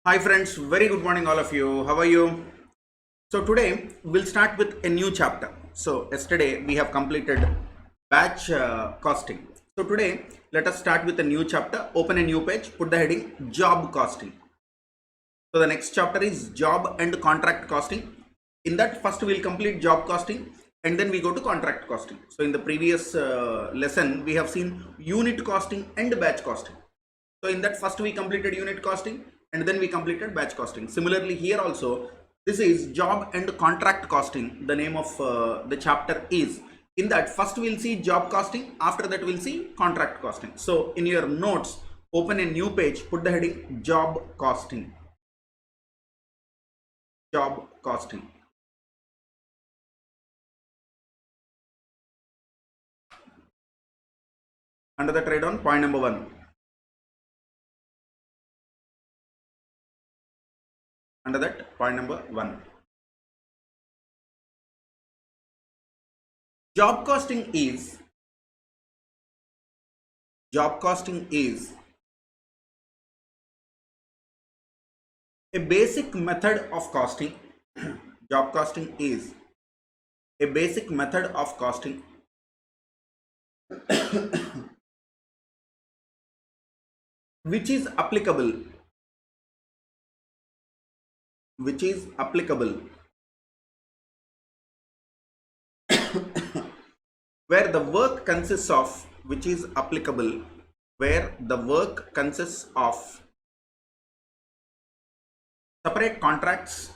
Hi friends, very good morning all of you. How are you? So today we'll start with a new chapter. So yesterday we have completed batch costing. So today let us start with a new chapter. Open a new page, put the heading job costing. So the next chapter is job and contract costing. In that first we'll complete job costing and then we go to contract costing. So in the previous lesson we have seen unit costing and batch costing. So in that first we completed unit costing and then we completed batch costing. Similarly here also this is job and contract costing. The name of the chapter is. In that first we'll see job costing, after that we'll see contract costing. So in your notes open a new page, put the heading job costing. Job costing. Under that write down point number 1. Under that point number 1. Job costing is a basic method of costing. Job costing is a basic method of costing which is applicable where the work consists of separate contracts,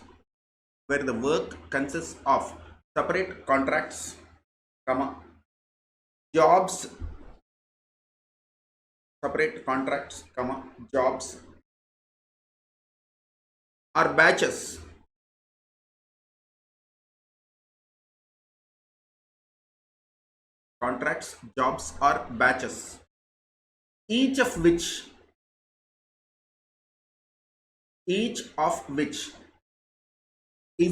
comma, jobs, separate contracts, comma, jobs or batches, contracts, jobs or batches, each of which is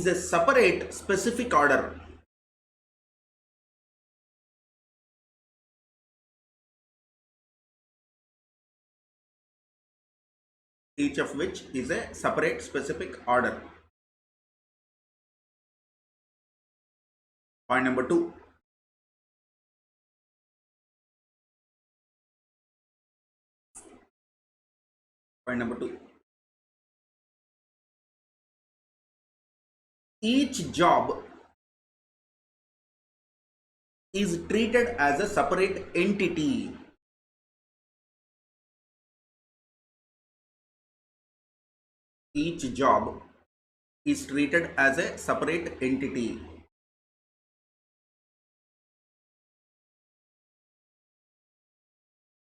a separate specific order. Each of which is a separate specific order. Point number 2. Point number 2. Each job is treated as a separate entity. Each job is treated as a separate entity.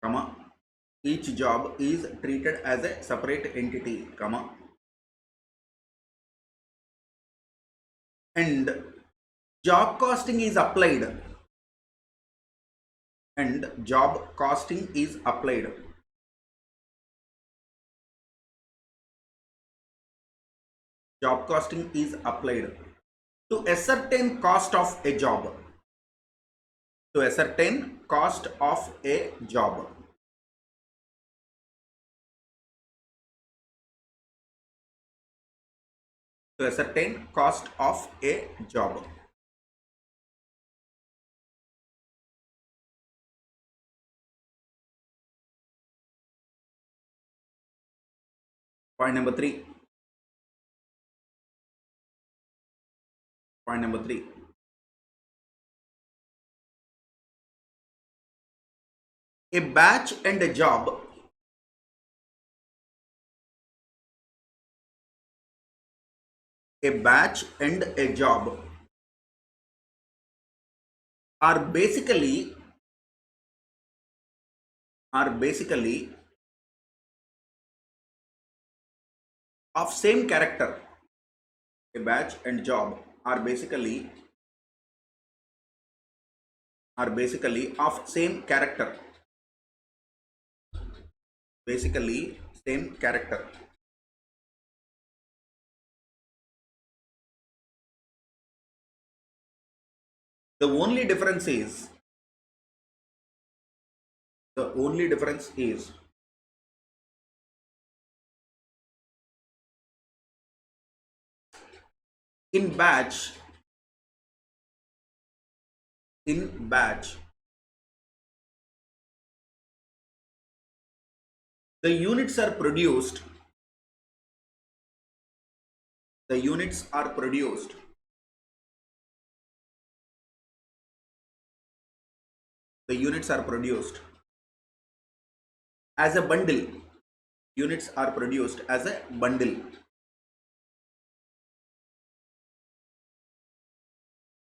Comma, each job is treated as a separate entity, comma, and job costing is applied. Job costing is applied to ascertain cost of a job. To ascertain cost of a job. To ascertain cost of a job. Point number 3. Point number 3. A batch and a job are basically of same character. A batch and job are basically of same character. Basically same character. The only difference is in batch, the units are produced, the units are produced the units are produced as a bundle. Units are produced as a bundle.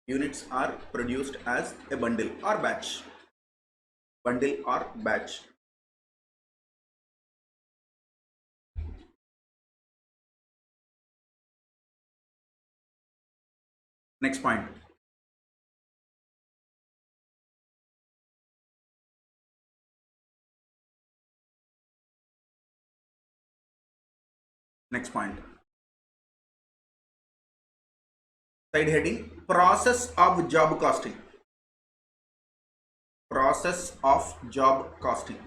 Units are produced as a bundle or batch. Bundle or batch. Next point. Next point. Side heading, process of job costing. Process of job costing.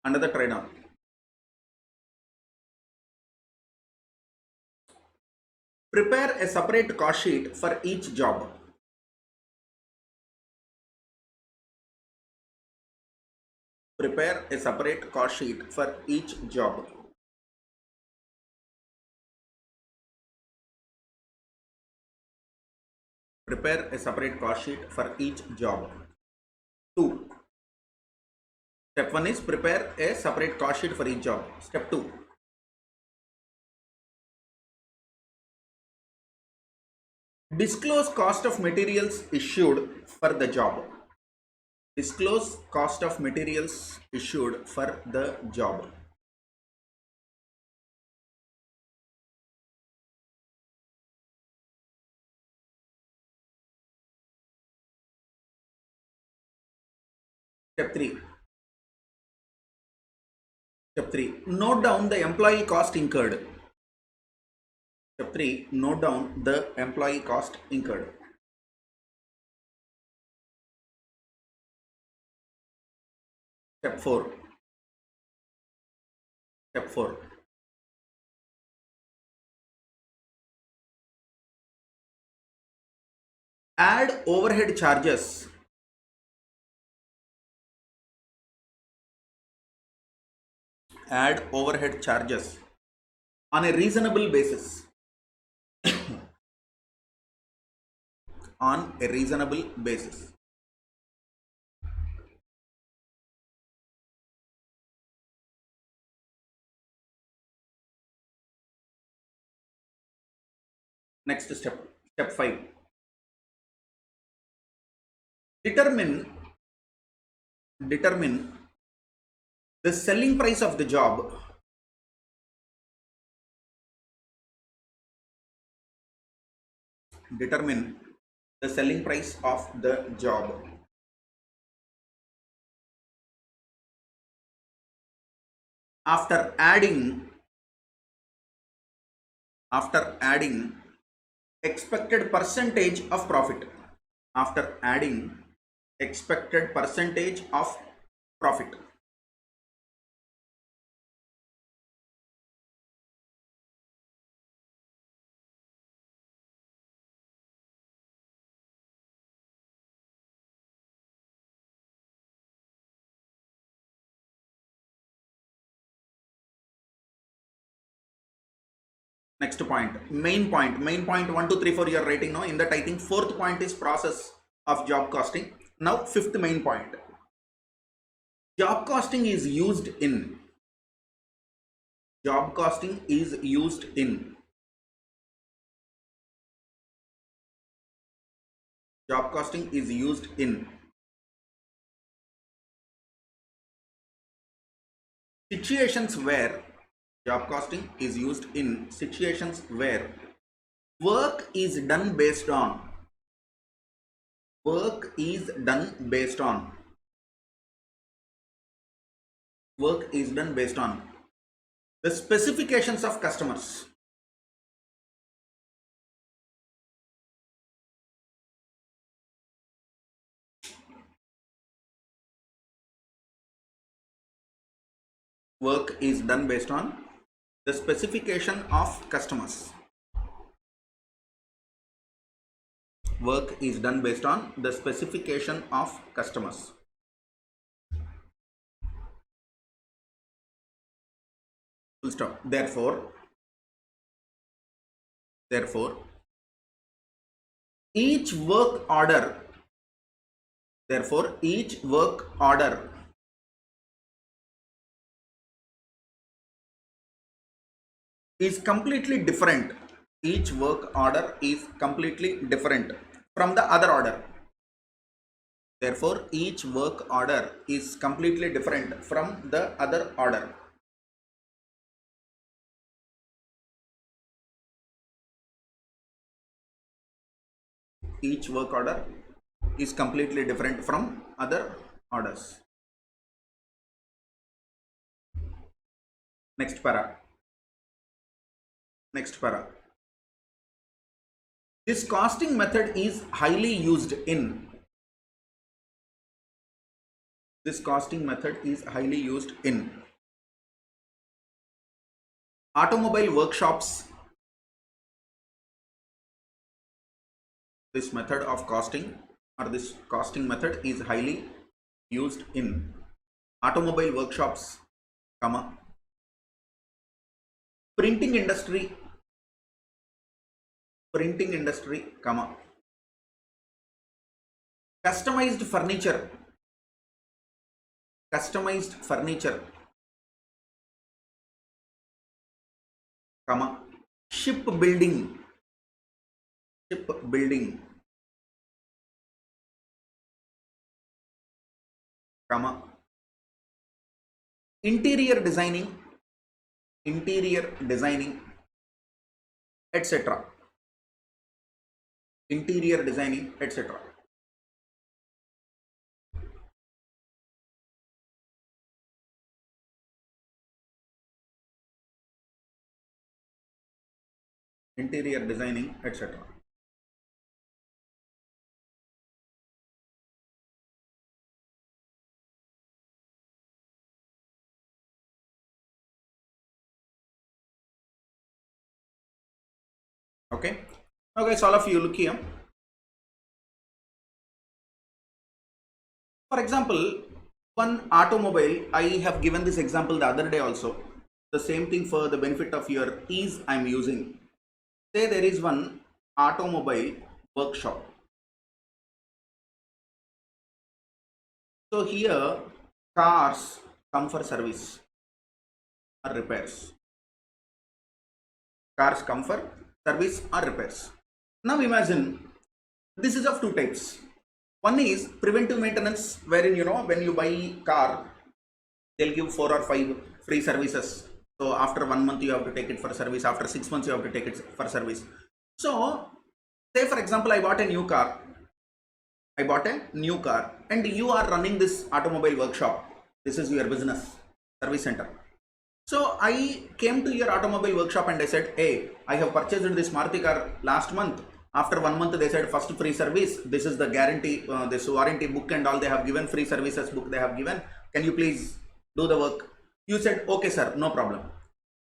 Another try down. Prepare a separate cost sheet for each job. Prepare a separate cost sheet for each job. Prepare a separate cost sheet for each job. 2. Step 1 is prepare a separate cost sheet for each job. Step 2. Disclose cost of materials issued for the job. Disclose cost of materials issued for the job. Step 3. Step 3. Note down the employee cost incurred. Step 3. Note down the employee cost incurred. Step 4. Step 4. Add overhead charges. Add overhead charges on a reasonable basis. On a reasonable basis. Next step. Step 5. Determine the selling price of the job. Determine the selling price of the job. After adding expected percentage of profit. After adding expected percentage of profit. Next point, main point 1 2 3 4 you are writing now. In that I think fourth point is process of job costing. Now fifth main point, job costing is used in job costing is used in job costing is used in situations where job costing is used in situations where work is done based on work is done based on work is done based on the specifications of customers. Work is done based on the specification of customers. Work is done based on the specification of customers. Full stop. Therefore, each work order is completely different. Each work order is completely different from the other order. Therefore, each work order is completely different from the other order. Each work order is completely different from other orders. Next para. This costing method is highly used in. Automobile workshops. This method of costing, or this costing method, is highly used in automobile workshops, printing industry, customized furniture, shipbuilding, interior designing, etc. Interior designing, etc. Interior designing, etc. Okay. Now guys, all of you look here. For example, one automobile, I have given this example the other day also. The same thing for the benefit of your ease I am using. Say there is one automobile workshop. So here cars come for service or repairs. Cars come for service or repairs. Now imagine this is of two types. One is preventive maintenance, wherein when you buy car, they'll give 4 or 5 free services. So after 1 month you have to take it for service, after 6 months you have to take it for service. So say for example I bought a new car, and you are running this automobile workshop. This is your business, service center. So I came to your automobile workshop and I said, hey, I have purchased this Maruti car last month. After 1 month they said first free service, this is the guarantee, this warranty book and all they have given, free services book they have given, can you please do the work? You said okay sir, no problem.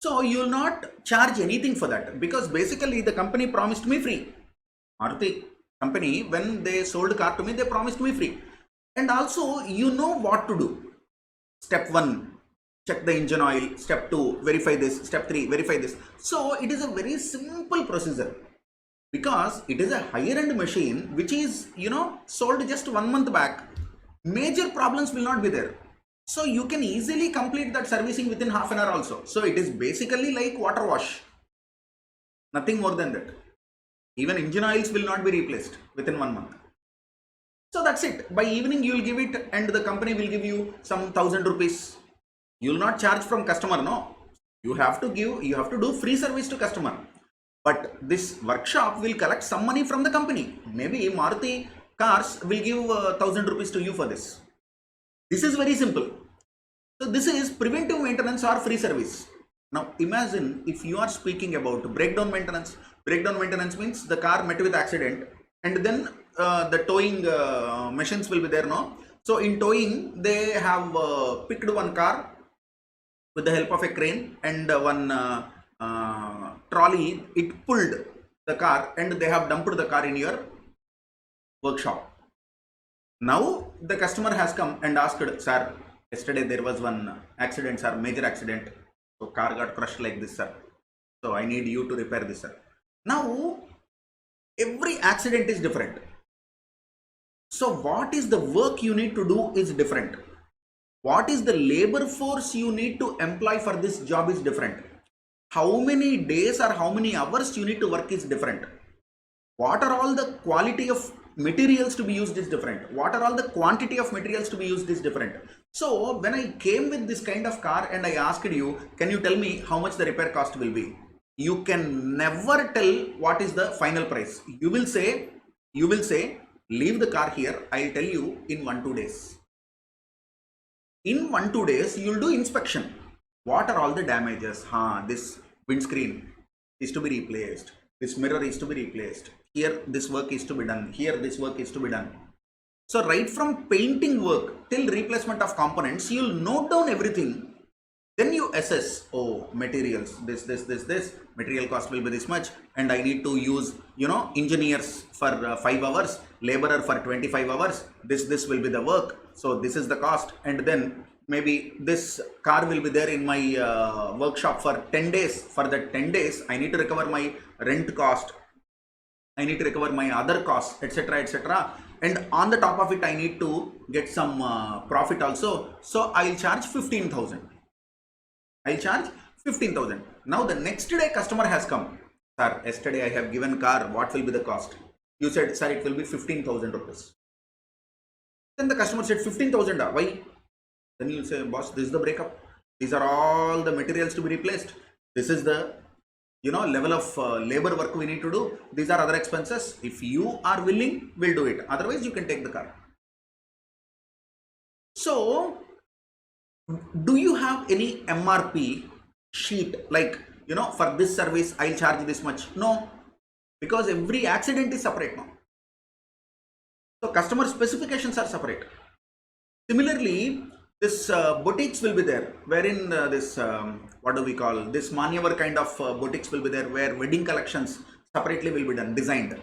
So you will not charge anything for that, because basically the company promised me free. Maruti company, when they sold car to me, they promised me free. And also you know what to do. Step 1, check the engine oil. Step 2, verify this. Step 3, verify this. So it is a very simple procedure, because it is a higher end machine which is sold just 1 month back. Major problems will not be there, so you can easily complete that servicing within half an hour also. So it is basically like water wash, nothing more than that. Even engine oils will not be replaced within 1 month. So that's it. By evening you will give it and the company will give you some 1000 rupees. You will not charge from customer, no. You have to do free service to customer. But this workshop will collect some money from the company. Maybe Maruti Cars will give 1000 rupees to you for this. This is very simple. So this is preventive maintenance or free service. Now imagine if you are speaking about breakdown maintenance. Breakdown maintenance means the car met with accident and then the towing machines will be there, no? So in towing they have picked one car with the help of a crane and one trolley, it pulled the car and they have dumped the car in your workshop. Now the customer has come and asked, sir, yesterday there was one accident, sir, major accident. So car got crushed like this, sir. So I need you to repair this, sir. Now every accident is different. So what is the work you need to do is different. What is the labor force you need to employ for this job is different. How many days or how many hours you need to work is different. What are all the quality of materials to be used is different. What are all the quantity of materials to be used is different. So when I came with this kind of car and I asked you, can you tell me how much the repair cost will be? You can never tell what is the final price. You will say, leave the car here. I'll tell you in 1-2 days. In 1-2 days, you will do inspection. What are all the damages? This windscreen is to be replaced. This mirror is to be replaced. Here, this work is to be done. Here, this work is to be done. So, right from painting work till replacement of components, you'll note down everything. Then you assess, oh, materials, this, material cost will be this much, and I need to use, engineers for 5 hours, laborer for 25 hours, this will be the work, so this is the cost, and then maybe this car will be there in my workshop for 10 days, for that 10 days, I need to recover my rent cost, I need to recover my other costs, etc, etc, and on the top of it, I need to get some profit also, so I'll charge 15,000. I'll charge 15,000. Now the next day customer has come. Sir, yesterday I have given car. What will be the cost? You said, sir, it will be 15,000 rupees. Then the customer said 15,000. Why? Then you say, boss, this is the breakup. These are all the materials to be replaced. This is the level of labor work we need to do. These are other expenses. If you are willing, we'll do it. Otherwise, you can take the car. So, do you have any MRP sheet like, for this service, I'll charge this much? No, because every accident is separate now. So customer specifications are separate. Similarly, this boutiques will be there, wherein this, what do we call, this maneuver kind of boutiques will be there, where wedding collections separately will be done, designed.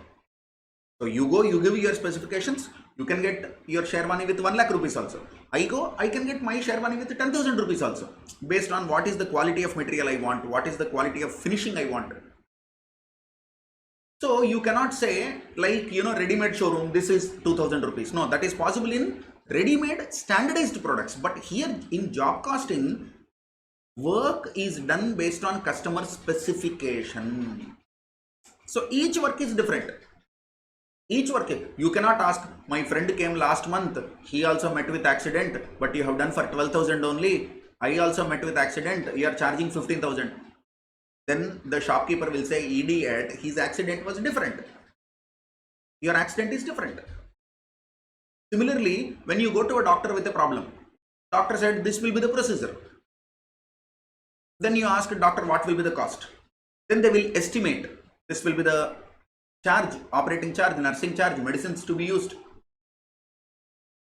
So you go, you give your specifications, you can get your Sherwani with 1 lakh rupees also. I go, I can get my Sherwani with 10,000 rupees also, based on what is the quality of material I want, what is the quality of finishing I want. So you cannot say like, ready-made showroom, this is 2,000 rupees. No, that is possible in ready-made standardized products. But here in job costing, work is done based on customer specification. So each work is different. Each work, you cannot ask, my friend came last month, he also met with accident, but you have done for 12,000 only. I also met with accident, you are charging 15,000. Then the shopkeeper will say, idiot, his accident was different. Your accident is different. Similarly, when you go to a doctor with a problem, doctor said, this will be the procedure. Then you ask doctor, what will be the cost? Then they will estimate, this will be the charge, operating charge, nursing charge, medicines to be used.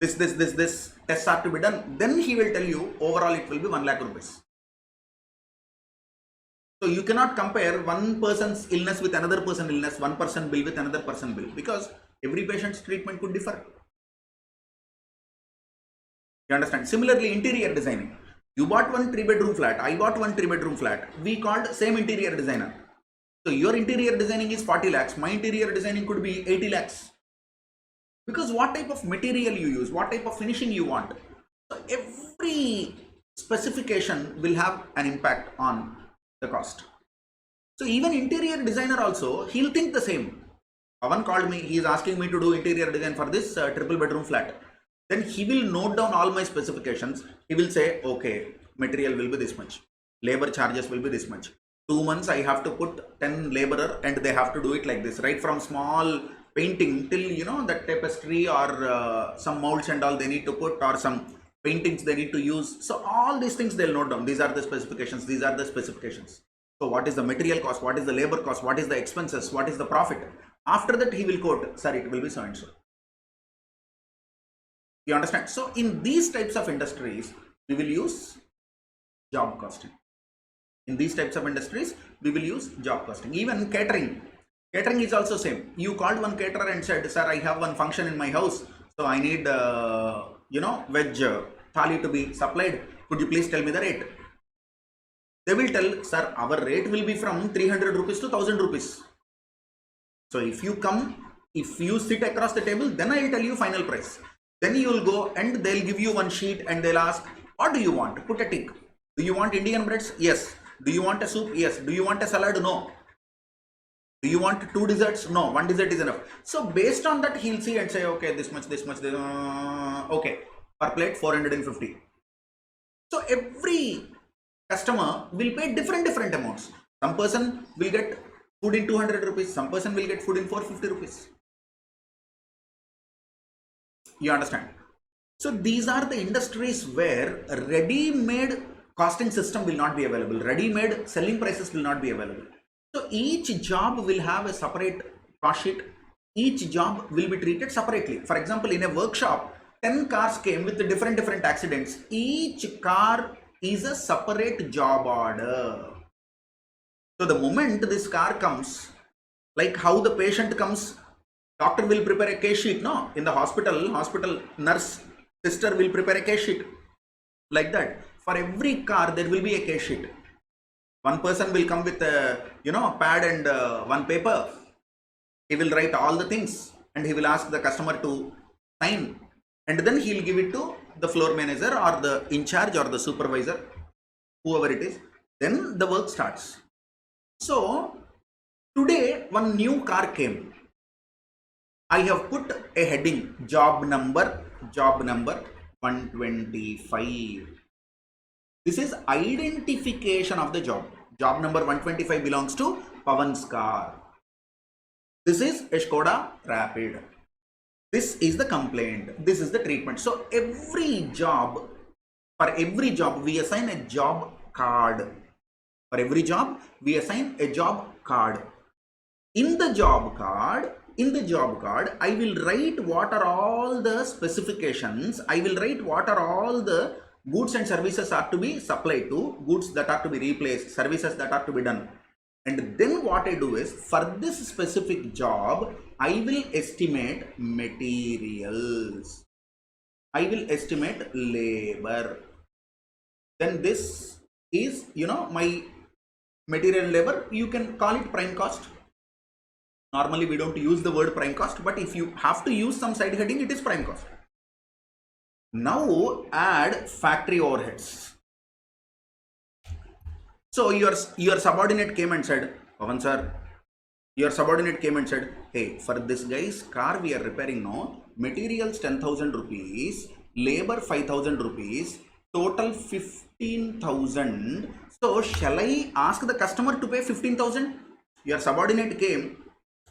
This tests are to be done. Then he will tell you, overall it will be 1 lakh rupees. So you cannot compare one person's illness with another person's illness, one person bill with another person bill, because every patient's treatment could differ. You understand? Similarly, interior designing. You bought one 3-bedroom flat, I bought one 3-bedroom flat. We called same interior designer. So your interior designing is 40 lakhs, my interior designing could be 80 lakhs. Because what type of material you use, what type of finishing you want. So every specification will have an impact on the cost. So even interior designer also, he'll think the same. Pawan called me, he is asking me to do interior design for this 3-bedroom flat. Then he will note down all my specifications. He will say, okay, material will be this much, labor charges will be this much. 2 months I have to put 10 laborer and they have to do it like this, right from small painting till the tapestry or some molds and all they need to put, or some paintings they need to use. So all these things they'll note down. These are the specifications, these are the specifications. So what is the material cost, what is the labor cost, what is the expenses, what is the profit. After that he will quote, sir, it will be so and so. You understand? So in these types of industries we will use job costing. In these types of industries, we will use job costing. Even catering. Catering is also same. You called one caterer and said, sir, I have one function in my house, so I need, veg thali to be supplied. Could you please tell me the rate? They will tell, sir, our rate will be from 300 rupees to 1000 rupees. So if you sit across the table, then I will tell you final price. Then you will go and they'll give you one sheet and they'll ask, what do you want? Put a tick. Do you want Indian breads? Yes. Do you want a soup? Yes. Do you want a salad? No. Do you want 2 desserts? No. 1 dessert is enough. So based on that, he'll see and say, okay, this much, okay. Per plate 450. So every customer will pay different amounts. Some person will get food in 200 rupees. Some person will get food in 450 rupees. You understand? So these are the industries where ready-made costing system will not be available. Ready-made selling prices will not be available. So each job will have a separate cost sheet. Each job will be treated separately. For example, in a workshop, 10 cars came with different accidents. Each car is a separate job order. So the moment this car comes, like how the patient comes, doctor will prepare a case sheet, no? In the hospital nurse, sister will prepare a case sheet. Like that. For every car, there will be a case sheet. One person will come with a, pad and one paper. He will write all the things and he will ask the customer to sign. And then he will give it to the floor manager or the in charge or the supervisor, whoever it is. Then the work starts. So today, one new car came. I have put a heading, job number 125. This is identification of the job. Job number 125 belongs to Pawan's car. This is a Skoda Rapid. This is the complaint. This is the treatment. So for every job, we assign a job card. For every job, we assign a job card. In the job card, I will write what are all the specifications. I will write what are all the goods and services are to be supplied to, goods that are to be replaced, services that are to be done. And then what I do is, for this specific job, I will estimate materials. I will estimate labor. Then this is, my material labor. You can call it prime cost. Normally, we don't use the word prime cost, but if you have to use some side heading, it is prime cost. Now add factory overheads. So your subordinate came and said, Pawan sir, your subordinate came and said, hey, for this guy's car we are repairing now, materials 10,000 rupees, labor 5,000 rupees, total 15,000. So shall I ask the customer to pay 15,000? Your subordinate came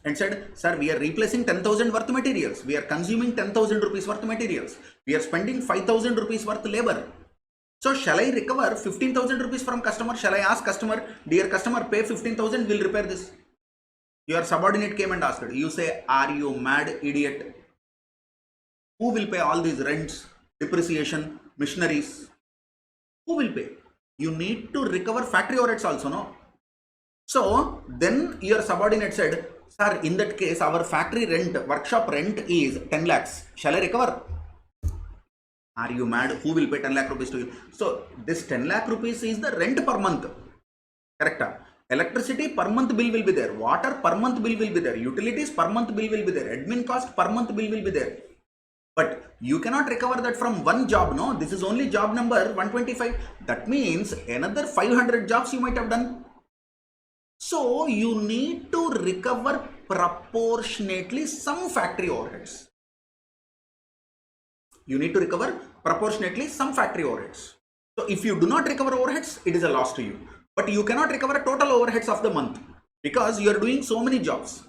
and said, sir, we are replacing 10,000 worth materials. We are consuming 10,000 rupees worth materials. We are spending 5,000 rupees worth labor. So shall I recover 15,000 rupees from customer? Shall I ask customer, dear customer, pay 15,000, we'll repair this. Your subordinate came and asked. You say, are you mad, idiot? Who will pay all these rents, depreciation, machineries? Who will pay? You need to recover factory overheads also, no? So then your subordinate said, sir, in that case, our factory rent, workshop rent is 10 lakhs. Shall I recover? Are you mad? Who will pay 10 lakh rupees to you? So this 10 lakh rupees is the rent per month. Correct? Electricity per month bill will be there. Water per month bill will be there. Utilities per month bill will be there. Admin cost per month bill will be there. But you cannot recover that from one job, no? This is only job number 125. That means another 500 jobs you might have done. So you need to recover proportionately some factory overheads. You need to recover proportionately some factory overheads. So if you do not recover overheads, it is a loss to you. But you cannot recover total overheads of the month because you are doing so many jobs.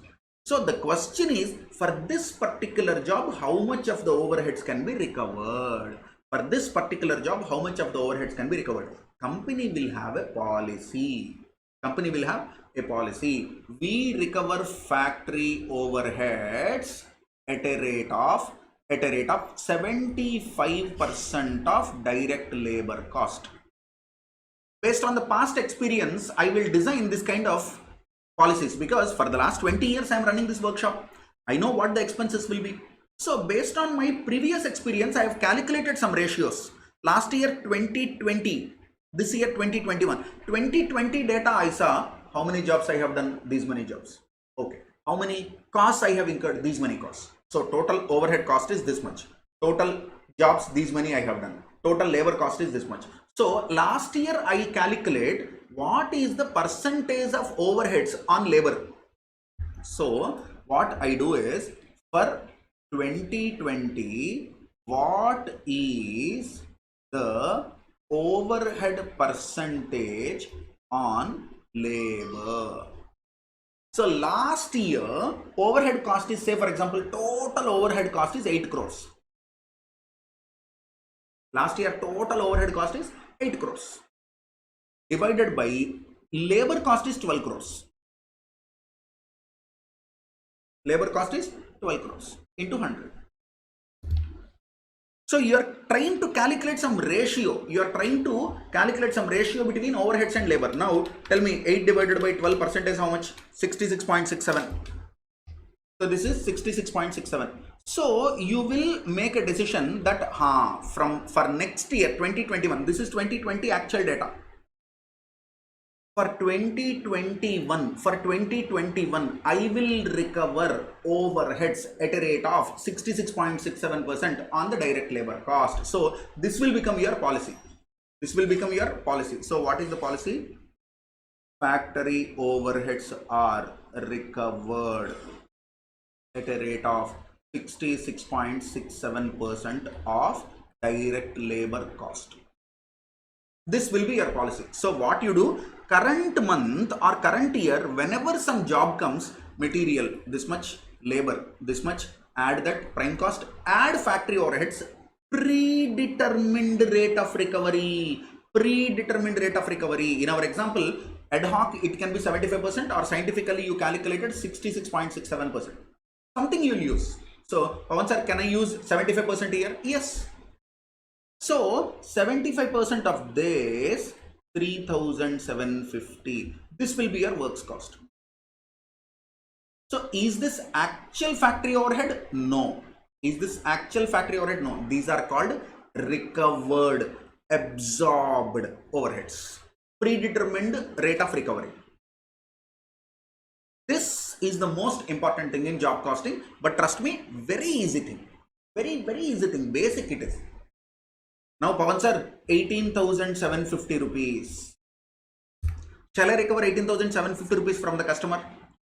So the question is, for this particular job, how much of the overheads can be recovered? For this particular job, how much of the overheads can be recovered? Company will have a policy. Company will have a policy. We recover factory overheads at a rate of 75% of direct labor cost. based on the past experience, I will design this kind of policies, because for the last 20 years I am running this workshop. I know what the expenses will be. So based on my previous experience, I have calculated some ratios. Last year 2020, this year 2021. 2020 data I saw how many jobs I have done, these many jobs. Okay. How many costs I have incurred, these many costs. So total overhead cost is this much. Total jobs, these many I have done. Total labor cost is this much. So last year I calculate what is the percentage of overheads on labor. So what I do is, for 2020, what is the overhead percentage on labor? So last year overhead cost is, say for example, total overhead cost is 8 crores. Last year total overhead cost is 8 crores. Divided by labor cost is 12 crores. Labor cost is 12 crores into 100. So you are trying to calculate some ratio. You are trying to calculate some ratio between overheads and labor. Now tell me, 8 divided by 12% is how much? 66.67. So this is 66.67. So you will make a decision that for next year 2021, this is 2020 actual data. For 2021, I will recover overheads at a rate of 66.67% on the direct labor cost. So this will become your policy. This will become your policy. So what is the policy? Factory overheads are recovered at a rate of 66.67% of direct labor cost. This will be your policy. So what you do, current month or current year, whenever some job comes, material this much, labor this much, add that prime cost, add factory overheads, predetermined rate of recovery. Predetermined rate of recovery. In our example, ad hoc it can be 75%, or scientifically you calculated 66.67%. Something you'll use. So Pawan sir, can I use 75% here? Yes. So 75% of this 3,750. This will be your works cost. So is this actual factory overhead? No. Is this actual factory overhead? No. These are called recovered, absorbed overheads. Predetermined rate of recovery. This is the most important thing in job costing, but trust me, very easy thing. Very, very easy thing. Basic it is. Now Pawan sir, 18,750 rupees. Shall I recover 18,750 rupees from the customer?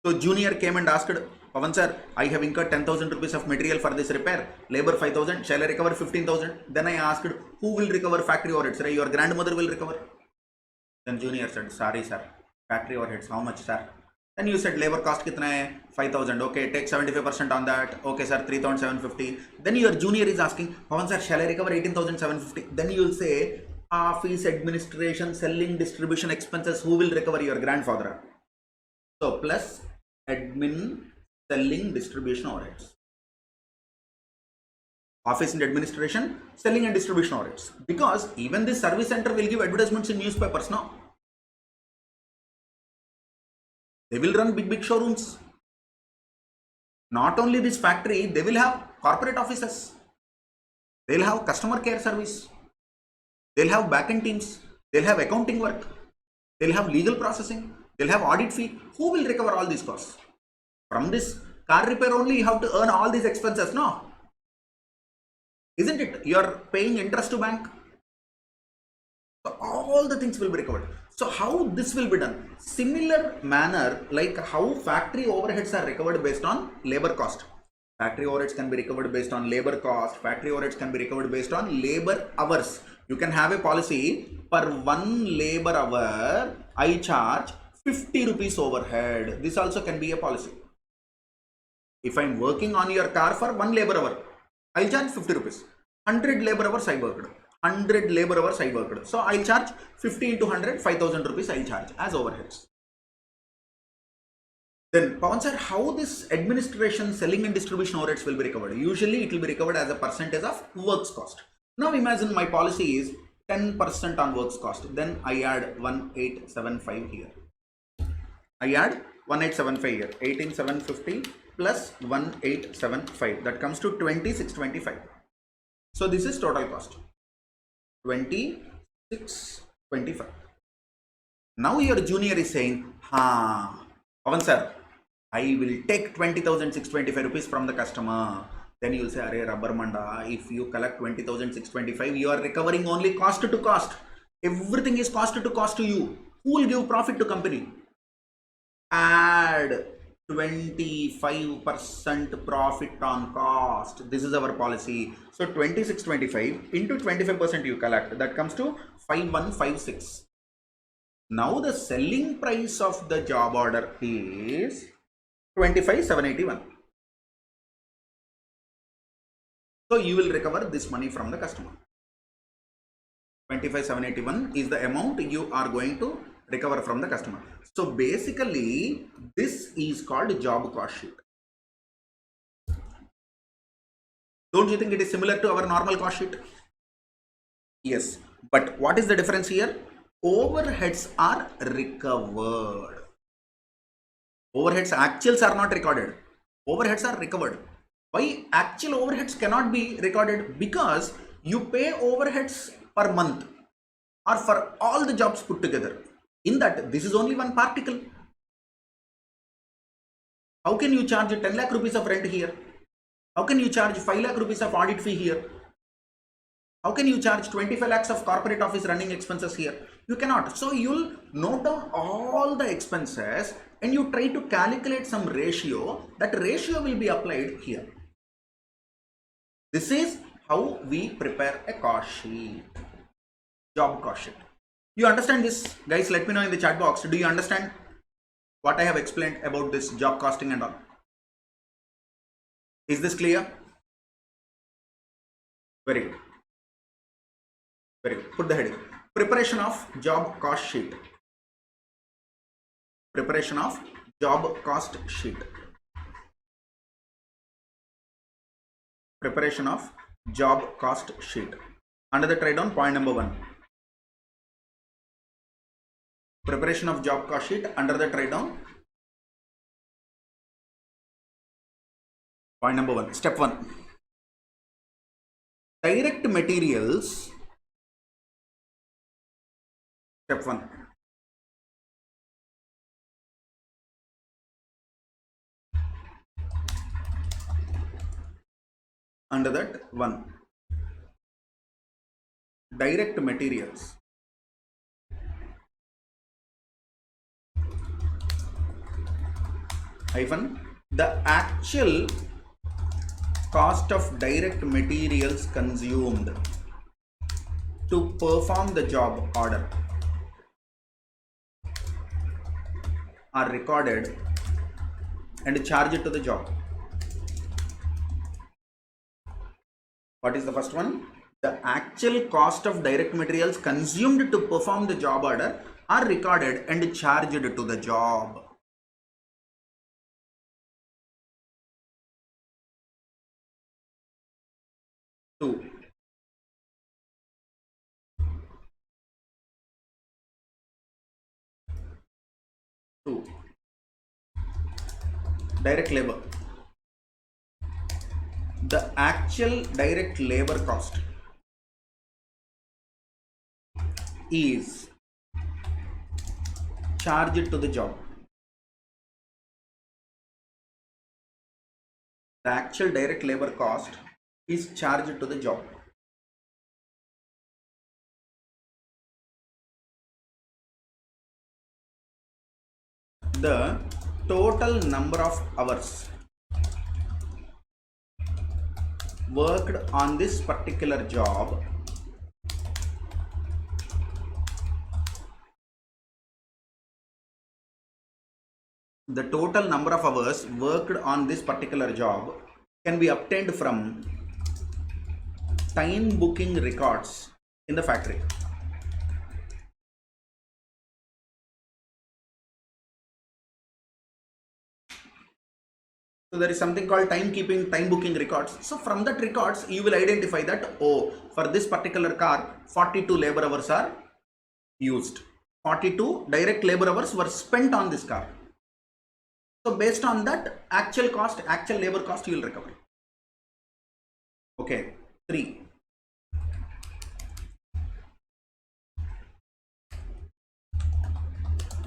So junior came and asked, Pawan sir, I have incurred 10,000 rupees of material for this repair, labor 5,000, shall I recover 15,000? Then I asked, who will recover factory overheads? Sir, your grandmother will recover. Then junior said, sorry sir, factory overheads, how much sir? Then you said labor cost kitna hai? 5,000. Okay, take 75% on that. Okay sir, 3,750. Then your junior is asking, Pawan sir, shall I recover 18,750? Then you will say, office administration, selling, distribution expenses, who will recover? Your grandfather. So plus admin, selling, distribution overheads. Office and administration, selling and distribution overheads. Because even this service center will give advertisements in newspapers now. They will run big showrooms. Not only this factory, they will have corporate offices. They'll have customer care service. They'll have back-end teams. They'll have accounting work. They'll have legal processing. They'll have audit fee. Who will recover all these costs? From this car repair only, you have to earn all these expenses, no? Isn't it? You're paying interest to bank. So all the things will be recovered. So how this will be done? Similar manner like how factory overheads are recovered based on labor cost. Factory overheads can be recovered based on labor cost. Factory overheads can be recovered based on labor hours. You can have a policy, per 1 labor hour, I charge 50 rupees overhead. This also can be a policy. If I'm working on your car for 1 labor hour, I'll charge 50 rupees. 100 labor hours I worked. 100 labor hours I worked. So I'll charge 50 into 100, 5,000 rupees I'll charge as overheads. Then Pawan sir, how this administration, selling and distribution overheads will be recovered? Usually it will be recovered as a percentage of works cost. Now imagine my policy is 10% on works cost. Then I add 1875 here. I add 1875 here. 18750 plus 1875. That comes to 2625. So this is total cost. 2625. Now your junior is saying, Pavan sir, I will take 20,625 rupees from the customer. Then you will say, Arey rubber manda, if you collect 20,625, you are recovering only cost to cost. Everything is cost to cost to you. Who will give profit to company? Add 25% profit on cost. This is our policy. So 2625 into 25% you collect. That comes to 5156. Now the selling price of the job order is 25,781. So you will recover this money from the customer. 25,781 is the amount you are going to recover from the customer. So basically this is called job cost sheet. Don't you think it is similar to our normal cost sheet? Yes, but what is the difference here? Overheads are recovered. Overheads, actuals are not recorded. Overheads are recovered. Why actual overheads cannot be recorded? Because you pay overheads per month or for all the jobs put together. In that, this is only one particle. How can you charge 10 lakh rupees of rent here? How can you charge 5 lakh rupees of audit fee here? How can you charge 25 lakhs of corporate office running expenses here? You cannot. So you'll note down all the expenses and you try to calculate some ratio. That ratio will be applied here. This is how we prepare a cost sheet, job cost sheet. You understand this? Guys, let me know in the chat box. Do you understand what I have explained about this job costing and all? Is this clear? Very good. Very good. Put the heading. Preparation of job cost sheet. Preparation of job cost sheet. Preparation of job cost sheet. Under the write down point number 1. Preparation of job cost sheet. Under the write down point number 1. Step 1. Direct materials. Step 1. Under that 1. Direct materials. Hyphen. The actual cost of direct materials consumed to perform the job order are recorded and charged to the job. What is the first one? The actual cost of direct materials consumed to perform the job order are recorded and charged to the job. Two. Direct labor. The actual direct labor cost is charged to the job. The actual direct labor cost is charged to the job. The total number of hours worked on this particular job can be obtained from time booking records in the factory. So there is something called timekeeping, time booking records. So from that records, you will identify that, oh, for this particular car, 42 labor hours are used. 42 direct labor hours were spent on this car. So based on that, actual cost, actual labor cost, you will recover. Okay, 3.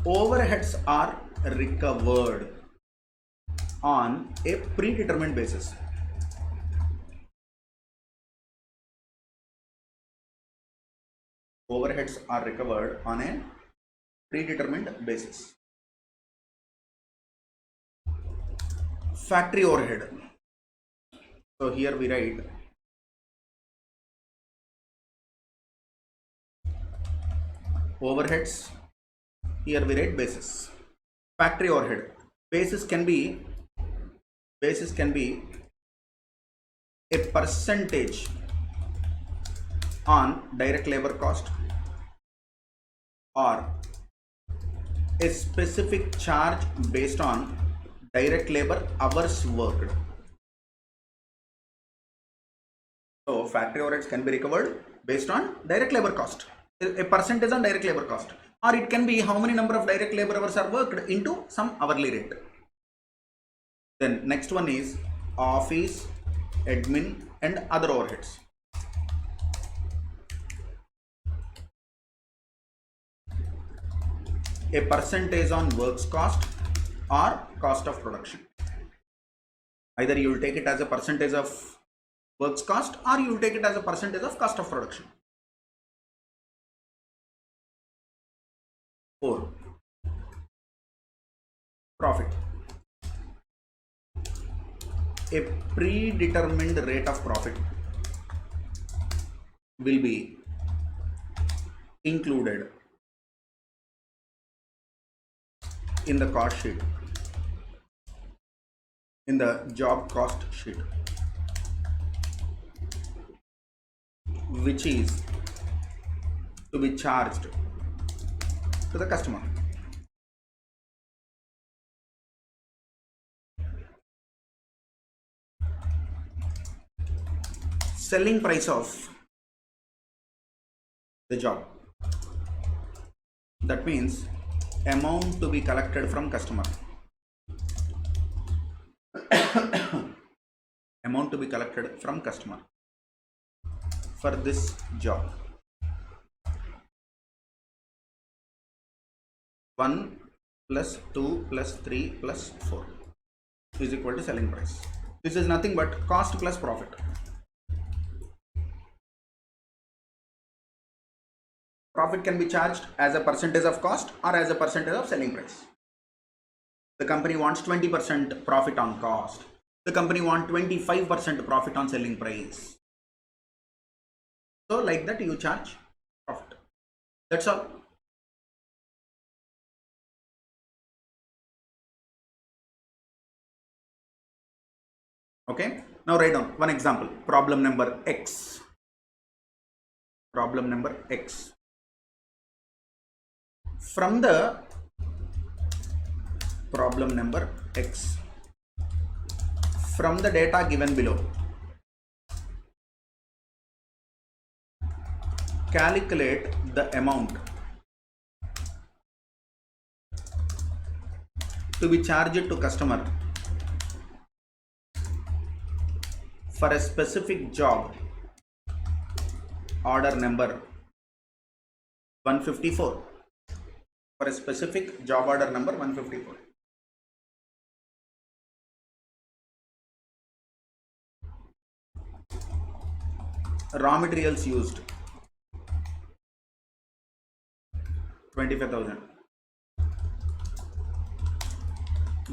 Overheads are recovered on a predetermined basis. Overheads are recovered on a predetermined basis. Factory overhead. So here we write overheads. Here we write basis. Factory overhead. Basis can be a percentage on direct labor cost or a specific charge based on direct labor hours worked. So factory overheads can be recovered based on direct labor cost, a percentage on direct labor cost, or it can be how many number of direct labor hours are worked into some hourly rate. Then next one is office, admin and other overheads. A percentage on works cost or cost of production. Either you will take it as a percentage of works cost or you will take it as a percentage of cost of production. 4. Profit. A predetermined rate of profit will be included in the cost sheet, in the job cost sheet, which is to be charged to the customer. Selling price of the job. That means amount to be collected from customer. Amount to be collected from customer for this job. 1 plus 2 plus 3 plus 4 is equal to selling price. This is nothing but cost plus profit. Profit can be charged as a percentage of cost or as a percentage of selling price. The company wants 20% profit on cost. The company wants 25% profit on selling price. So like that you charge profit. That's all. Okay. Now write down one example. Problem number X. Problem number X. From the problem number X, from the data given below, calculate the amount to be charged to customer for a specific job, order number 154. For a specific job order number 154. Raw materials used 25,000.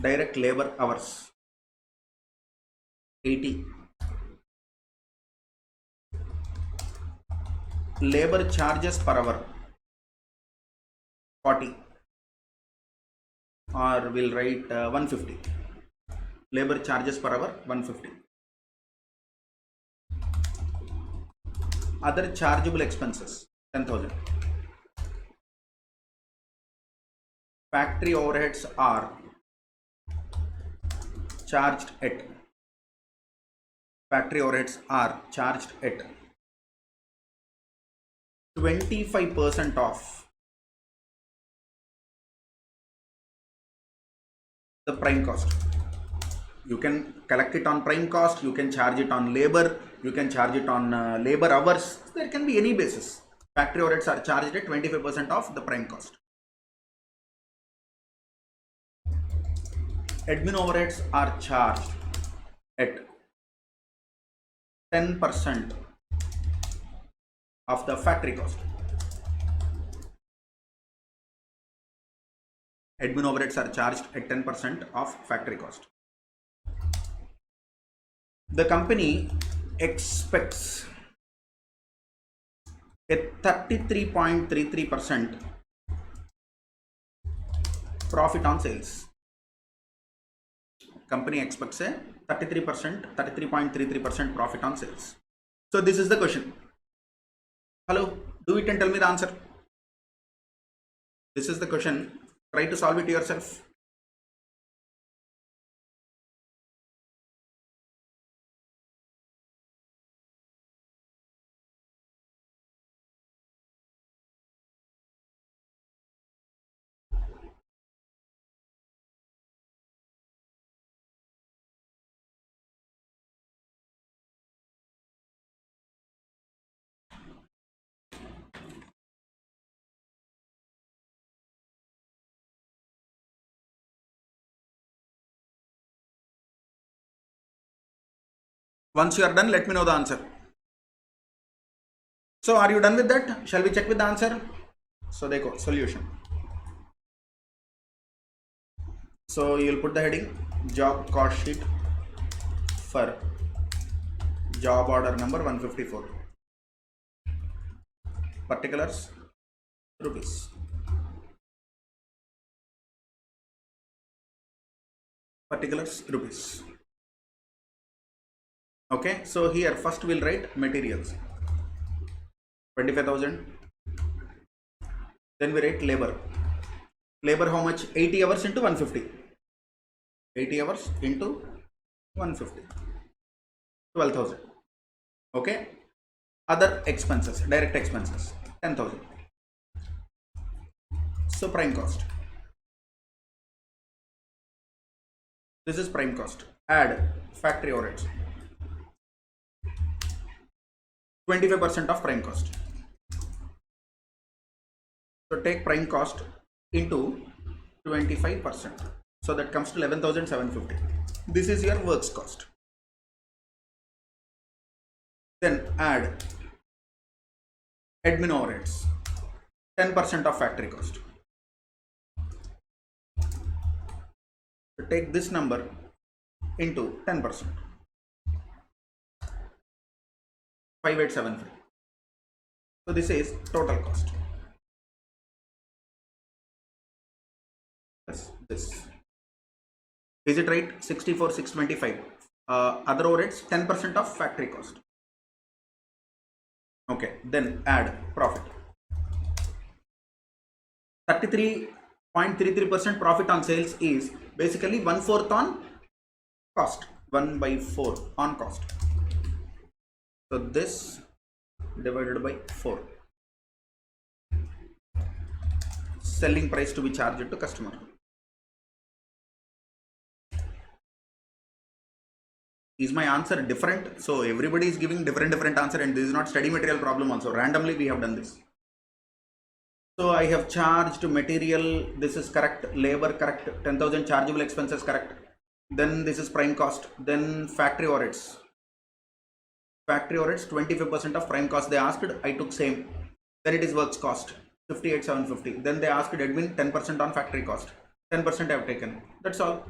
Direct labor hours 80. Labor charges per hour 40, or we'll write 150. Labor charges per hour 150. Other chargeable expenses 10,000. Factory overheads are charged at factory overheads are charged at 25% of the prime cost. You can collect it on prime cost, you can charge it on labor, you can charge it on labor hours. There can be any basis. Factory overheads are charged at 25% of the prime cost. Admin overheads are charged at 10% of the factory cost. Admin overheads are charged at 10% of factory cost. The company expects a 33.33% profit on sales. Company expects a 33.33% profit on sales. So this is the question. Hello, do it and tell me the answer. This is the question. Try to solve it yourself. Once you are done, let me know the answer. So are you done with that? Shall we check with the answer? So देखो solution. So you will put the heading job cost sheet for job order number 154. Particulars rupees. Particulars rupees. Okay, so here first we'll write materials 25,000. Then we write labor. Labor how much? 80 hours into 150. 80 hours into 150. 12,000. Okay. Other expenses, direct expenses 10,000. So prime cost. This is prime cost. Add factory overheads. 25% of prime cost. So take prime cost into 25%. So that comes to 11,750. This is your works cost. Then add admin overheads. 10% of factory cost. So take this number into 10%. 5873. So this is total cost. Yes, this. Is it right? 64,625. Other overheads 10% of factory cost. Okay, then add profit. 33.33% profit on sales is basically 1/4 on cost. 1/4 on cost. So this divided by 4. Selling price to be charged to customer. Is my answer different? So everybody is giving different answer, and this is not study material problem also. Randomly we have done this. So I have charged material, this is correct, labor correct, 10,000 chargeable expenses correct. Then this is prime cost. Then factory overheads. Factory overheads 25% of prime cost they asked, I took same. Then it is works cost 58,750. Then they asked admin 10% on factory cost. 10% I have taken. That's all.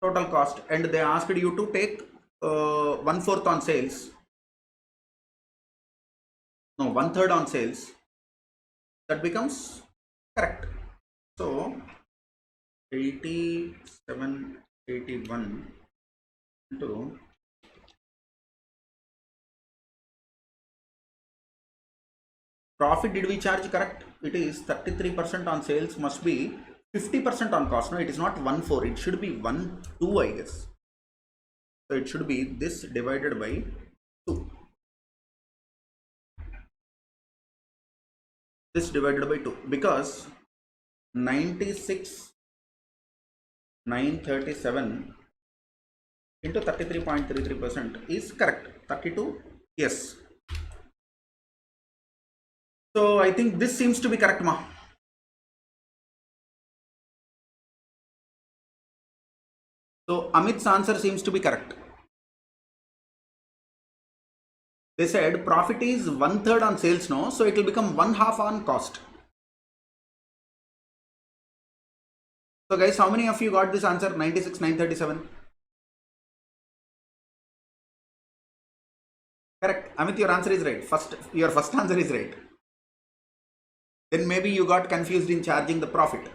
Total cost. And they asked you to take 1/4 on sales. No, 1/3 on sales. That becomes correct. So 8781 into profit did we charge correct? It is 33% on sales must be 50% on cost. No, it is not 1,4. It should be 1,2, I guess. So it should be this divided by 2. This divided by 2, because 96,937 into 33.33% is correct. 32, yes. So I think this seems to be correct, ma. So Amit's answer seems to be correct. They said profit is 1/3 on sales, no, so it will become 1/2 on cost. So guys, how many of you got this answer? 96,937. Correct. Amit, your answer is right. Your first answer is right. Then maybe you got confused in charging the profit.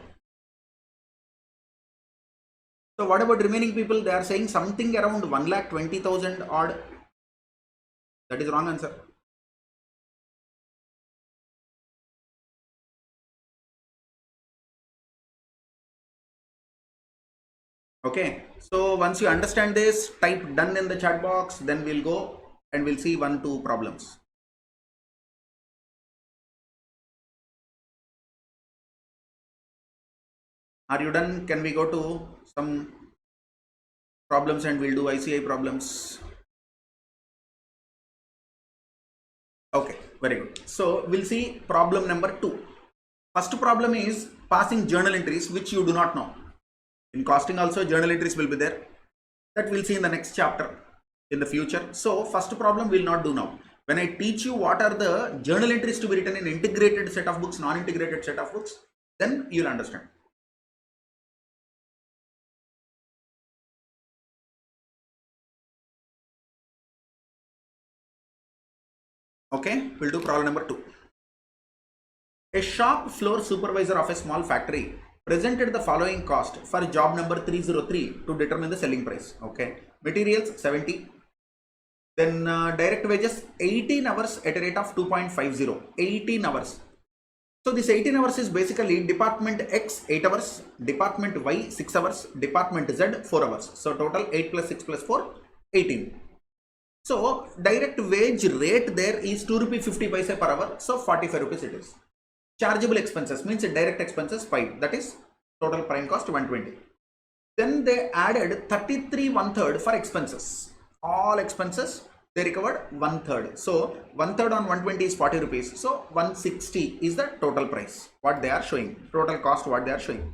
So what about remaining people? They are saying something around 1,20,000 odd. That is wrong answer. Okay. So once you understand this, type done in the chat box. Then we'll go and we'll see 1-2 problems. Are you done? Can we go to some problems and we'll do ICI problems? Okay, very good. So we'll see problem number 2. First problem is passing journal entries which you do not know. In costing also journal entries will be there. That we'll see in the next chapter in the future. So first problem we'll not do now. When I teach you what are the journal entries to be written in integrated set of books, non-integrated set of books, then you'll understand. Okay, we'll do problem number 2. A shop floor supervisor of a small factory presented the following cost for job number 303 to determine the selling price. Okay, materials 70, then direct wages 18 hours at a rate of 2.50, 18 hours. So this 18 hours is basically department X 8 hours, department Y 6 hours, department Z 4 hours. So total 8 plus 6 plus 4, 18. So direct wage rate there is 2 rupee 50 paise per hour. So 45 rupees it is. Chargeable expenses means direct expenses 5. That is total prime cost 120. Then they added 33 1/3 for expenses. All expenses they recovered 1/3. So 1/3 on 120 is 40 rupees. So 160 is the total price what they are showing. Total cost what they are showing.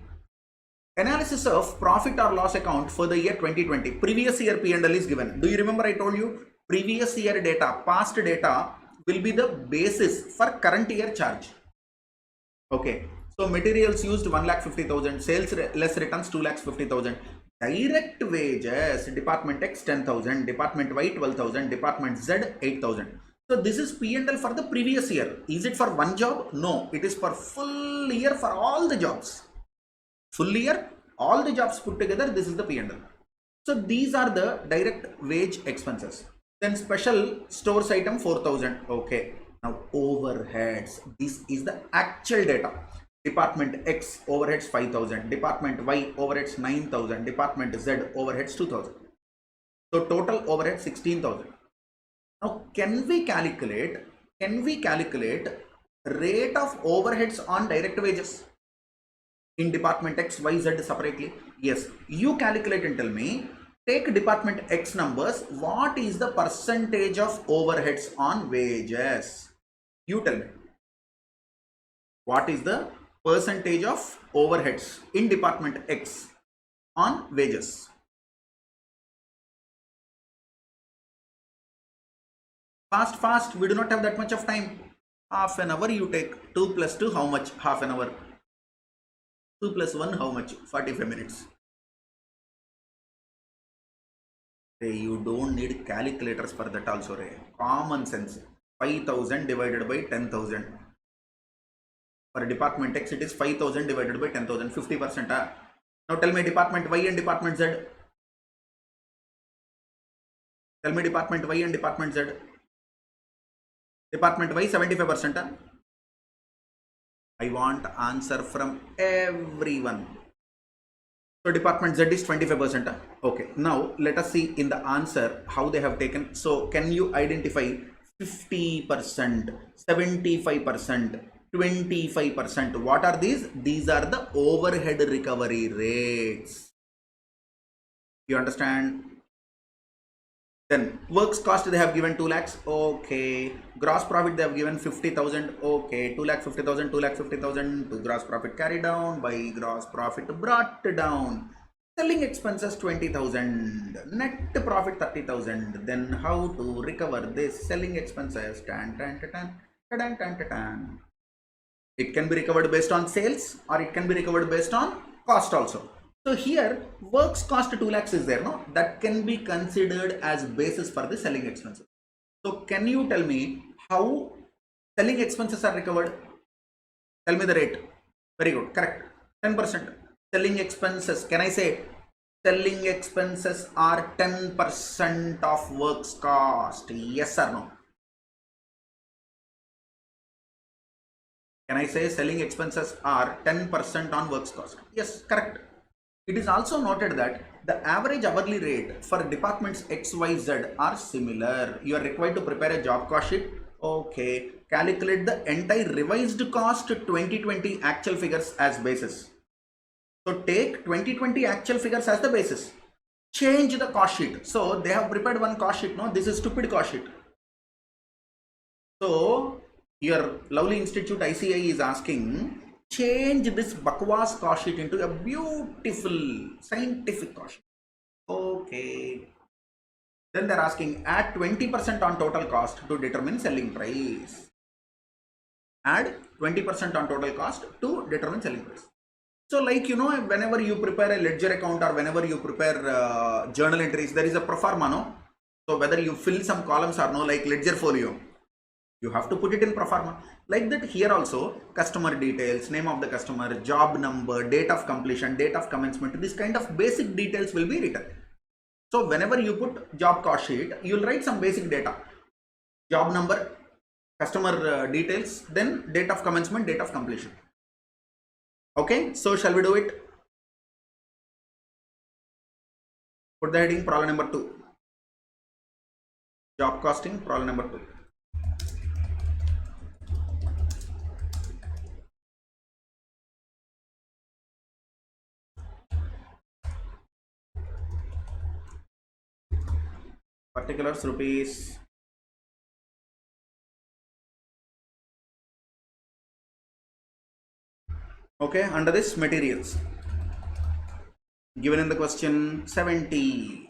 Analysis of profit or loss account for the year 2020. Previous year P&L is given. Do you remember I told you previous year data, past data will be the basis for current year charge. Okay, so materials used 1,50,000, sales less returns 2,50,000, direct wages department X 10,000, department Y 12,000, department Z 8,000. So this is P&L for the previous year. Is it for one job? No, it is for full year for all the jobs. Full year, all the jobs put together, this is the P&L. So these are the direct wage expenses. Then special stores item 4,000. Okay. Now overheads, this is the actual data. Department X overheads 5,000, department Y overheads 9,000, department Z overheads 2,000. So total overhead 16,000. Now can we calculate rate of overheads on direct wages in department X, Y, Z separately? Yes, you calculate and tell me. Take department X numbers. What is the percentage of overheads on wages? You tell me. What is the percentage of overheads in department X on wages? Fast. We do not have that much of time. Half an hour you take. 2 plus 2, how much? Half an hour. 2 plus 1, how much? 45 minutes. You don't need calculators for that also. Common sense. 5,000 divided by 10,000. For department X, it is 5,000 divided by 10,000. 50%. Now tell me department Y and department Z. Tell me department Y and department Z. Department Y 75%. I want answer from everyone. So department Z is 25%. Okay, now let us see in the answer how they have taken. So can you identify 50%, 75%, 25%? What are these? These are the overhead recovery rates. You understand? Then works cost they have given 2 lakhs. Okay. Gross profit they have given 50,000. Okay. 2,50,000, 2,50,000 to gross profit carried down by gross profit brought down. Selling expenses 20,000. Net profit 30,000. Then how to recover this selling expenses? Tan, tan, tan, tan, tan, tan, tan, tan. It can be recovered based on sales or it can be recovered based on cost also. So here works cost 2 lakhs is there, no? That can be considered as basis for the selling expenses. So can you tell me how selling expenses are recovered? Tell me the rate. Very good, correct. 10%. Selling expenses, can I say selling expenses are 10% of works cost? Yes or no? Can I say selling expenses are 10% on works cost? Yes, correct. It is also noted that the average hourly rate for departments XYZ are similar. You are required to prepare a job cost sheet. Okay. Calculate the entire revised cost 2020 actual figures as basis. So take 2020 actual figures as the basis. Change the cost sheet. So they have prepared one cost sheet. No, this is stupid cost sheet. So your lovely institute ICI is asking, change this bakwas cost sheet into a beautiful scientific cost sheet. Okay. Then they're asking, add 20% on total cost to determine selling price. Add 20% on total cost to determine selling price. So like, you know, whenever you prepare a ledger account or whenever you prepare journal entries, there is a pro forma, no? So whether you fill some columns or no, like ledger folio, you have to put it in pro forma. Like that here also, customer details, name of the customer, job number, date of completion, date of commencement, this kind of basic details will be written. So whenever you put job cost sheet, you will write some basic data, job number, customer details, then date of commencement, date of completion. Okay, so shall we do it? Put the heading problem number 2. Job costing, problem number 2. Particulars rupees. Okay, under this materials, given in the question 70.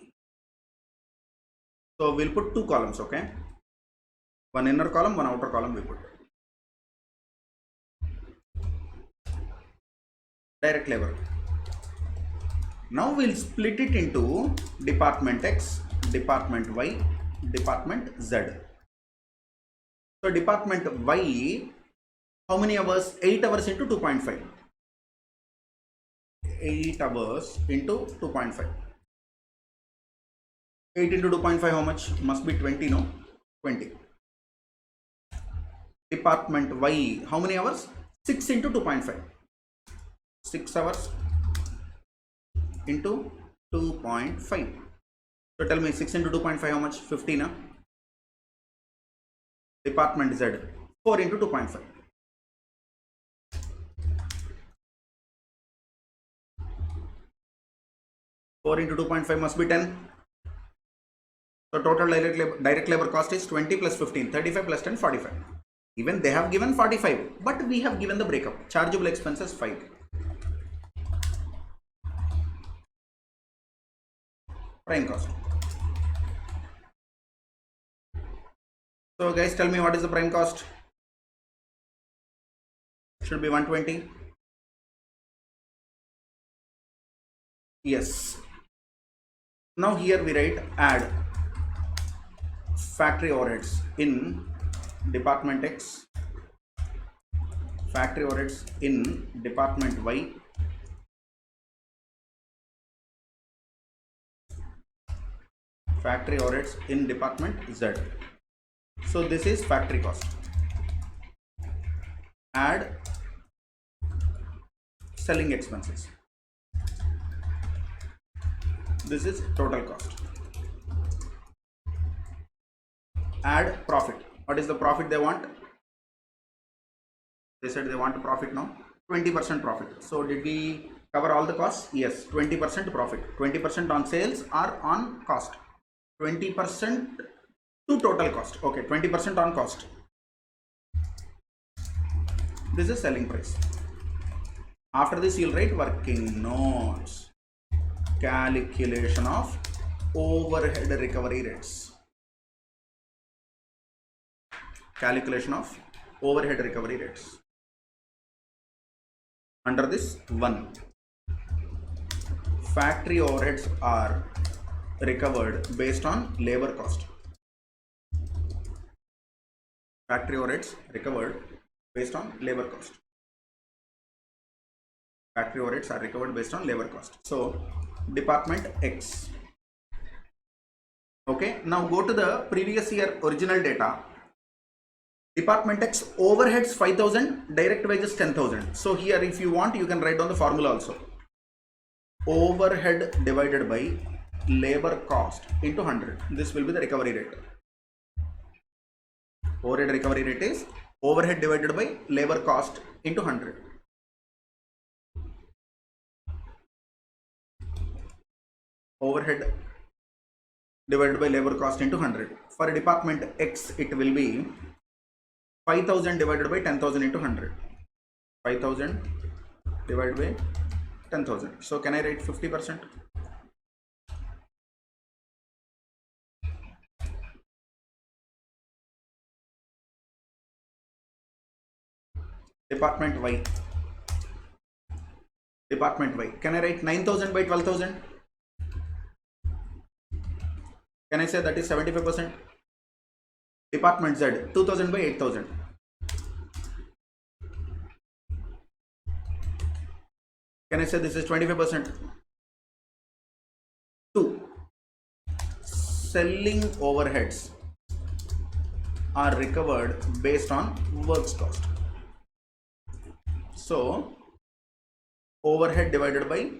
So we'll put 2 columns, okay? One inner column, one outer column we put. Direct labor. Now we'll split it into department X, department Y, department Z. So department Y, how many hours? 8 hours into 2.5. 8 hours into 2.5. 8 into 2.5 how much? Must be 20, no? 20. Department Y, how many hours? 6 into 2.5. 6 hours into 2.5. So tell me 6 into 2.5 how much? 15. Department Z, 4 into 2.5. 4 into 2.5 must be 10. So total direct labor cost is 20 plus 15, 35 plus 10, 45. Even they have given 45, but we have given the breakup. Chargeable expenses 5. Prime cost. So guys, tell me what is the prime cost? Should be 120. Yes. Now here we write add factory overheads in department X, factory overheads in department Y, factory overheads in department Z. So this is factory cost. Add selling expenses. This is total cost. Add profit. What is the profit they want? They said they want a profit now. 20% profit. So did we cover all the costs? Yes, 20% profit. 20% on sales or on cost? 20% to total cost. Okay, 20% on cost. This is selling price. After this, you'll write working notes. Calculation of overhead recovery rates. Calculation of overhead recovery rates. Under this one, factory overheads are recovered based on labor cost. Factory overheads recovered based on labor cost. Factory overheads are recovered based on labor cost. So department X. Okay, now go to the previous year original data. Department X overheads 5,000, direct wages 10,000. So here if you want, you can write down the formula also. Overhead divided by labor cost into 100. This will be the recovery rate. Overhead recovery rate is overhead divided by labor cost into 100. Overhead divided by labor cost into 100. For department X, it will be 5,000 divided by 10,000 into 100. 5,000 divided by 10,000. So can I write 50%? Department Y. Department Y. Can I write 9,000 by 12,000? Can I say that is 75%? Department Z. 2,000 by 8,000. Can I say this is 25%? 2. Selling overheads are recovered based on works cost. So overhead divided by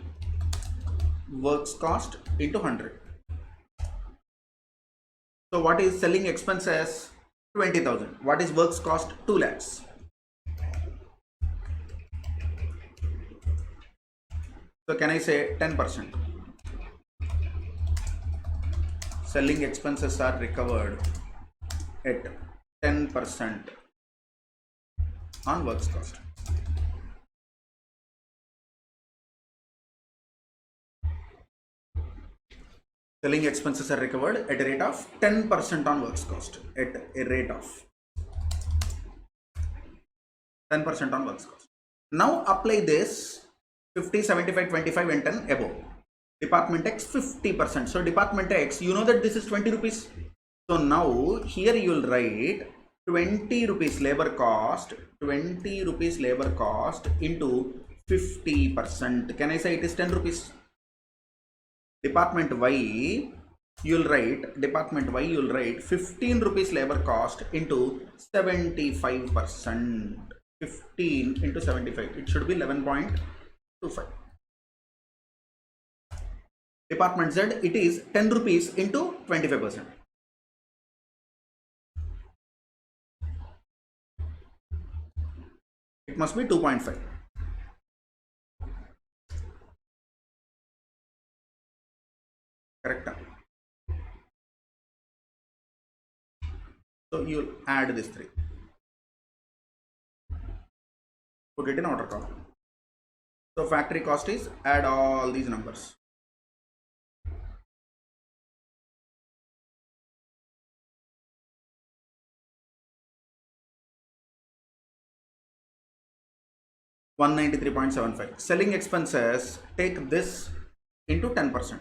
works cost into 100. So what is selling expenses? 20,000. What is works cost? 2 lakhs. So can I say 10%? Selling expenses are recovered at 10% on works cost. Selling expenses are recovered at a rate of 10% on works cost. At a rate of 10% on works cost. Now apply this 50, 75, 25 and 10 above. Department X 50%. So department X, you know that this is 20 rupees. So now here you will write 20 rupees labor cost, 20 rupees labor cost into 50%. Can I say it is 10 rupees? Department Y, you will write, department Y, you will write 15 rupees labor cost into 75%. 15 into 75. It should be 11.25. Department Z, it is 10 rupees into 25%. It must be 2.5. Correct. So you'll add this 3. Put it in outer column. So factory cost is, add all these numbers. $193.75. Selling expenses, take this into 10%.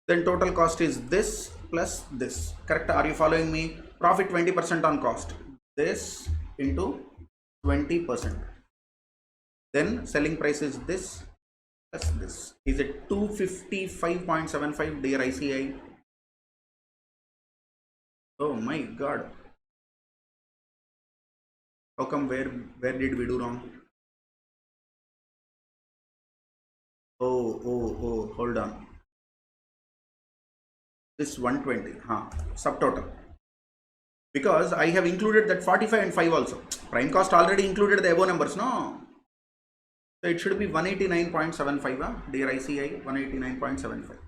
Then total cost is this plus this. Correct? Are you following me? Profit 20% on cost. This into 20%. Then selling price is this plus this. Is it 255.75, dear ICI? Oh my God. How come? Where did we do wrong? Oh, hold on. This 120, subtotal. Because I have included that 45 and 5 also. Prime cost already included the above numbers, no? So it should be 189.75, dear ICI, 189.75.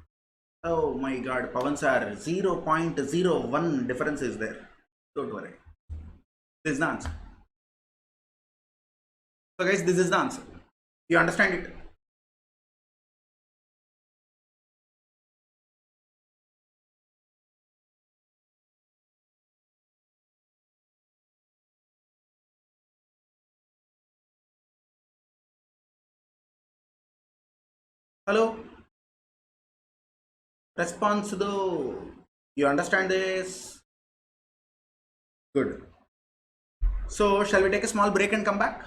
Oh my god, Pavan sir, 0.01 difference is there. Don't worry. This is the answer. So guys, this is the answer. You understand it? Hello? Response though. You understand this? Good. So shall we take a small break and come back?